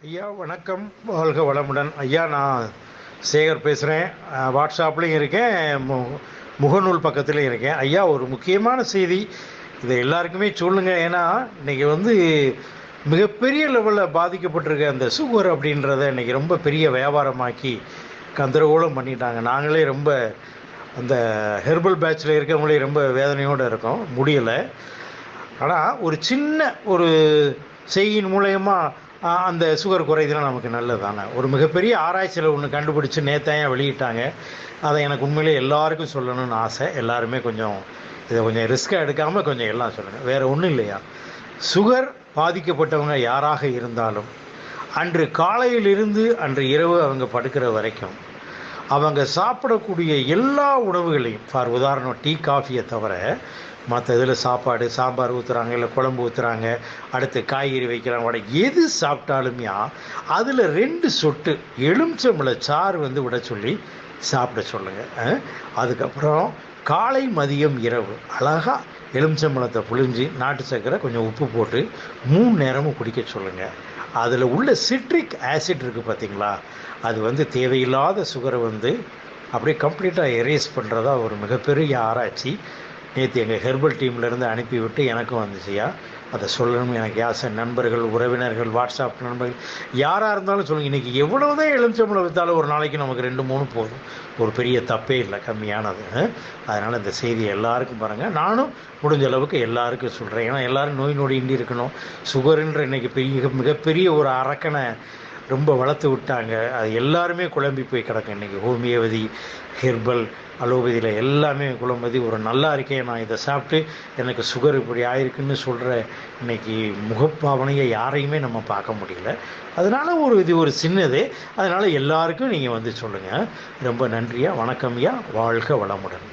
ஐயா வணக்கம், வாழ்க வளமுடன். ஐயா நான் சேகர் பேசுகிறேன். வாட்ஸ்அப்லேயும் இருக்கேன், முகநூல் பக்கத்துலேயும் இருக்கேன். ஐயா ஒரு முக்கியமான செய்தி, இதை எல்லாருக்குமே சொல்லுங்கள். ஏன்னா இன்றைக்கி மிகப்பெரிய லெவலில் பாதிக்கப்பட்டிருக்க அந்த சுகர் அப்படின்றத இன்றைக்கி ரொம்ப பெரிய வியாபாரமாக்கி கந்தரகோலம் பண்ணிட்டாங்க. நாங்களே ரொம்ப அந்த ஹெர்பல் பேட்சில் இருக்கவங்களே ரொம்ப வேதனையோடு இருக்கோம், முடியலை. ஆனால் ஒரு சின்ன ஒரு செய்யின் மூலயமா அந்த சுகர் குறைதலாம் நமக்கு நல்லது தானே. ஒரு மிகப்பெரிய ஆராய்ச்சியில் ஒன்று கண்டுபிடிச்சி நேற்றையாக வெளியிட்டாங்க. அதை எனக்கு உண்மையிலே எல்லாருக்கும் சொல்லணும்னு ஆசை. எல்லாருமே இதை கொஞ்சம் ரிஸ்க்காக எடுக்காமல் கொஞ்சம் எல்லாம் சொல்லுங்கள். வேறு ஒன்றும் இல்லையா, சுகர் பாதிக்கப்பட்டவங்க யாராக இருந்தாலும் அன்று காலையிலிருந்து அன்று இரவு அவங்க படுக்கிற வரைக்கும் அவங்க சாப்பிடக்கூடிய எல்லா உணவுகளையும், ஃபார் உதாரணம் டீ காஃபியை தவிர மற்ற இதில் சாப்பாடு சாம்பார் ஊற்றுறாங்க, இல்லை குழம்பு ஊற்றுறாங்க, அடுத்து காய்கறி வைக்கிறாங்க, வடை எது சாப்பிட்டாலுமே அதில் 2 சொட்டு எலுமிச்சம்பழ சாறு விட சொல்லி சாப்பிட சொல்லுங்கள். அதுக்கப்புறம் காலை மதியம் இரவு அழகாக எலுமிச்சம்பழத்தை புழிஞ்சு நாட்டு சர்க்கரை கொஞ்சம் உப்பு போட்டு 3 நேரமும் குடிக்க சொல்லுங்கள். அதில் உள்ள சிட்ரிக் ஆசிட் இருக்குது பார்த்தீங்களா, அது தேவையில்லாத சுகரை அப்படியே கம்ப்ளீட்டாக எரேஸ் பண்ணுறதா ஒரு மிகப்பெரிய ஆராய்ச்சி நேற்று எங்கள் ஹெர்பல் டீம்லேருந்து அனுப்பிவிட்டு எனக்கும் வந்துச்சுயா. அதை சொல்லணும் எனக்கு ஆசை. நண்பர்கள், உறவினர்கள், வாட்ஸ்அப் நண்பர்கள் யாராக இருந்தாலும் சொல்லுங்கள். இன்றைக்கி எவ்வளோ தான் எலுமிச்சம்பழம் விற்றாலும் ஒரு நாளைக்கு நமக்கு 2-3 போதும், ஒரு பெரிய தப்பே இல்லை, கம்மியானது. அதனால் இந்த செய்தியை எல்லாருக்கும் பாருங்கள். நானும் முடிஞ்ச அளவுக்கு எல்லாருக்கும் சொல்கிறேன். ஏன்னா எல்லோரும் நோய் நொடியின்றி இருக்கணும். சுகருன்ற இன்றைக்கி மிகப்பெரிய ஒரு அரக்கனை ரொம்ப வளர்த்து விட்டாங்க. அது எல்லாருமே குழம்பி போய் கிடக்கும். இன்றைக்கி ஹோமியோபதி, ஹெர்பல், அலோபதியில் எல்லாமே குழம்பதி. ஒரு நல்லா இருக்கேன், நான் இதை சாப்பிட்டு எனக்கு சுகர் இப்படி ஆயிருக்குன்னு சொல்கிற இன்றைக்கி முகப்பாவனையை யாரையுமே நம்ம பார்க்க முடியல. அதனால் இது ஒரு சின்னது. அதனால் எல்லாருக்கும் நீங்கள் சொல்லுங்கள். ரொம்ப நன்றியா, வணக்கம்யா, வாழ்க வளமுடன்.